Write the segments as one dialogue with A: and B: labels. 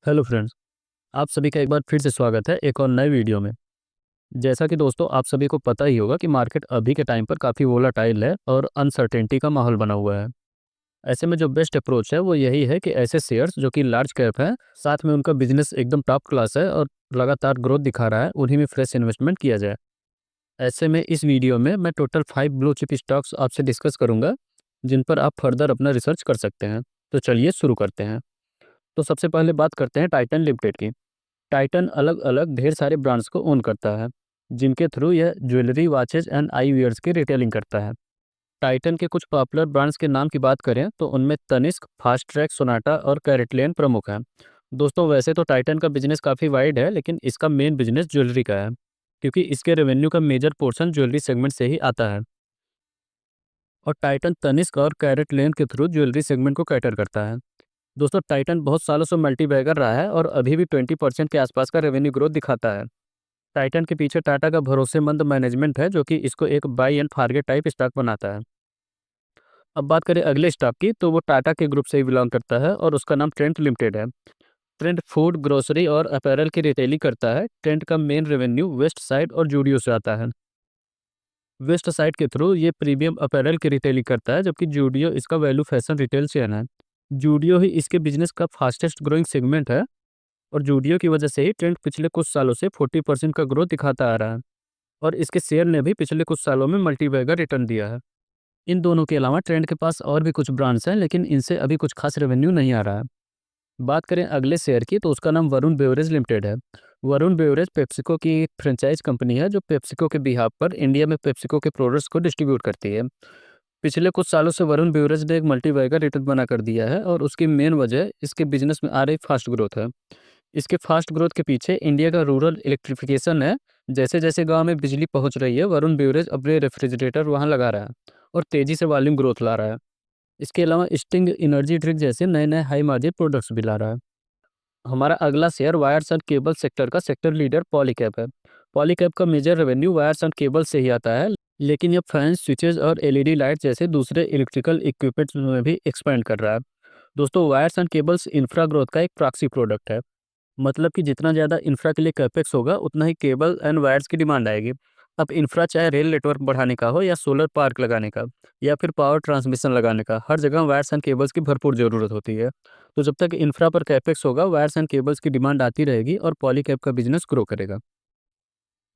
A: Hello friends. आप सभी का एक बार फिर से स्वागत है एक और नए वीडियो में। जैसा कि दोस्तों आप सभी को पता ही होगा कि मार्केट अभी के टाइम पर काफ़ी वोलाटाइल है और अनसर्टेनिटी का माहौल बना हुआ है। ऐसे में जो बेस्ट अप्रोच है वो यही है कि ऐसे शेयर्स जो कि लार्ज कैप हैं, साथ में उनका बिजनेस एकदम टॉप क्लास है और लगातार ग्रोथ दिखा रहा है, उन्हीं में फ्रेश इन्वेस्टमेंट किया जाए। ऐसे में इस वीडियो में मैं टोटल 5 ब्लू चिप स्टॉक्स आपसे डिस्कस करूंगा, जिन पर आप फर्दर अपना रिसर्च कर सकते हैं। तो चलिए शुरू करते हैं। तो सबसे पहले बात करते हैं टाइटन लिमिटेड की। टाइटन अलग-अलग ढेर सारे ब्रांड्स को ओन करता है, जिनके थ्रू यह ज्वेलरी, वॉचेज़ एंड आईवियर्स की रिटेलिंग करता है। टाइटन के कुछ पॉपुलर ब्रांड्स के नाम की बात करें तो उनमें तनिष्क, फास्ट ट्रैक, सोनाटा और कैरेटलेन प्रमुख हैं। दोस्तों वैसे तो टाइटन का बिजनेस काफ़ी वाइड है, लेकिन इसका मेन बिजनेस ज्वेलरी का है, क्योंकि इसके रेवेन्यू का मेजर पोर्शन ज्वेलरी सेगमेंट से ही आता है। और टाइटन तनिष्क और कैरेटलेन के थ्रू ज्वेलरी सेगमेंट को कैटर करता है। दोस्तों टाइटन बहुत सालों से मल्टी बैगर रहा है और अभी भी 20% के आसपास का रेवेन्यू ग्रोथ दिखाता है। टाइटन के पीछे टाटा का भरोसेमंद मैनेजमेंट है, जो कि इसको एक by and target type stock बनाता है। अब बात करें अगले स्टॉक की, तो वो टाटा के ग्रुप से ही बिलोंग करता है और उसका नाम ट्रेंट लिमिटेड है। ट्रेंट फूड, ग्रोसरी और अपैरल की रिटेलिंग करता है। ट्रेंट का मेन रेवेन्यू वेस्ट साइड और जूडियो से आता है। वेस्ट साइड के थ्रू ये प्रीमियम अपैरल की रिटेलिंग करता है, जबकि जूडियो इसका वैल्यू फैशन रिटेल चेन है। जूडियो ही इसके बिजनेस का फास्टेस्ट ग्रोइंग सेगमेंट है और जूडियो की वजह से ही ट्रेंड पिछले कुछ सालों से 40% का ग्रोथ दिखाता आ रहा है और इसके शेयर ने भी पिछले कुछ सालों में मल्टीबैगर रिटर्न दिया है। इन दोनों के अलावा ट्रेंड के पास और भी कुछ ब्रांड्स हैं, लेकिन इनसे अभी कुछ खास रेवेन्यू नहीं आ रहा है। बात करें अगले शेयर की, तो उसका नाम वरुण बेवरेज लिमिटेड है। वरुण बेवरेज पेप्सिको की फ्रेंचाइज कंपनी है, जो पेप्सिको के बिहाफ पर इंडिया में पेप्सिको के प्रोडक्ट्स को डिस्ट्रीब्यूट करती है। पिछले कुछ सालों से वरुण बेवरेज ने एक मल्टीबैगर रिटर्न बना कर दिया है और उसकी मेन वजह इसके बिजनेस में आ रही फास्ट ग्रोथ है। इसके फास्ट ग्रोथ के पीछे इंडिया का रूरल इलेक्ट्रिफिकेशन है। जैसे-जैसे गाँव में बिजली पहुँच रही है, वरुण बेवरेज अपने रेफ्रिजरेटर वहाँ लगा रहा है और तेज़ी से वॉल्यूम ग्रोथ ला रहा है। इसके अलावा स्टिंग एनर्जी ड्रिंक जैसे नए-नए हाई मार्जिन प्रोडक्ट्स भी ला रहा है। हमारा अगला share wires and cable sector का सेक्टर लीडर पॉलीकैब है। पॉलीकैब का major revenue wires and cable से ही आता है, लेकिन ये फैंस, स्विचेज़ और एलईडी लाइट जैसे दूसरे इलेक्ट्रिकल इक्विपमेंट्स में भी एक्सपेंड कर रहा है। दोस्तों wires and cables infra growth का एक प्रॉक्सी प्रोडक्ट है। मतलब कि जितना ज़्यादा इंफ्रा के लिए कैपेक्स होगा, उतना ही केबल एंड वायर्स की डिमांड आएगी। अब इंफ्रा चाहे रेल नेटवर्क बढ़ाने का हो या सोलर पार्क लगाने का या फिर पावर ट्रांसमिशन लगाने का, हर जगह वायर्स एंड केबल्स की भरपूर ज़रूरत होती है। तो जब तक इंफ्रा पर कैपेक्स होगा, वायर्स एंड केबल्स की डिमांड आती रहेगी और पॉलीकैब का बिजनेस ग्रो करेगा।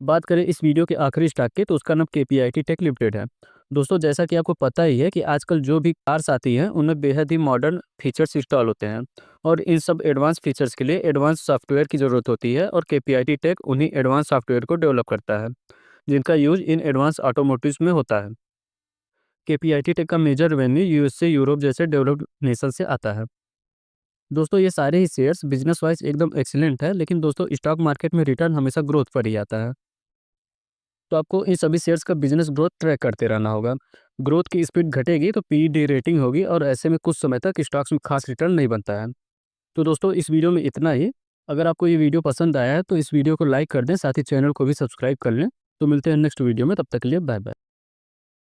A: बात करें इस वीडियो के आखिरी स्टॉक की, तो उसका नाम केपीआईटी टेक लिमिटेड है। दोस्तों जैसा कि आपको पता ही है कि आजकल जो भी कार्स आती हैं, उनमें बेहद ही मॉडर्न फीचर्स इंस्टॉल होते हैं और इन सब एडवांस फीचर्स के लिए एडवांस सॉफ्टवेयर की ज़रूरत होती है और केपीआईटी टेक उन्हीं एडवांस सॉफ्टवेयर को डेवलप करता है, जिनका यूज़ इन एडवांस ऑटोमोटिव्स में होता है। केपीआईटी टेक का मेजर रेवेन्यू यूएस से यूरोप जैसे डेवलप्ड नेशन से आता है। दोस्तों ये सारे ही शेयर्स बिजनेस वाइज एकदम एक्सीलेंट है, लेकिन दोस्तों स्टॉक मार्केट में रिटर्न हमेशा ग्रोथ पर ही आता है। तो आपको इन सभी शेयर्स का बिजनेस ग्रोथ ट्रैक करते रहना होगा। ग्रोथ की स्पीड घटेगी तो पी डी रेटिंग होगी और ऐसे में कुछ समय तक स्टॉक्स में खास रिटर्न नहीं बनता है। तो दोस्तों इस वीडियो में इतना ही। अगर आपको ये वीडियो पसंद आया है तो इस वीडियो को लाइक कर दें, साथ ही चैनल को भी सब्सक्राइब कर लें। तो मिलते हैं नेक्स्ट वीडियो में, तब तक के लिए बाय बाय।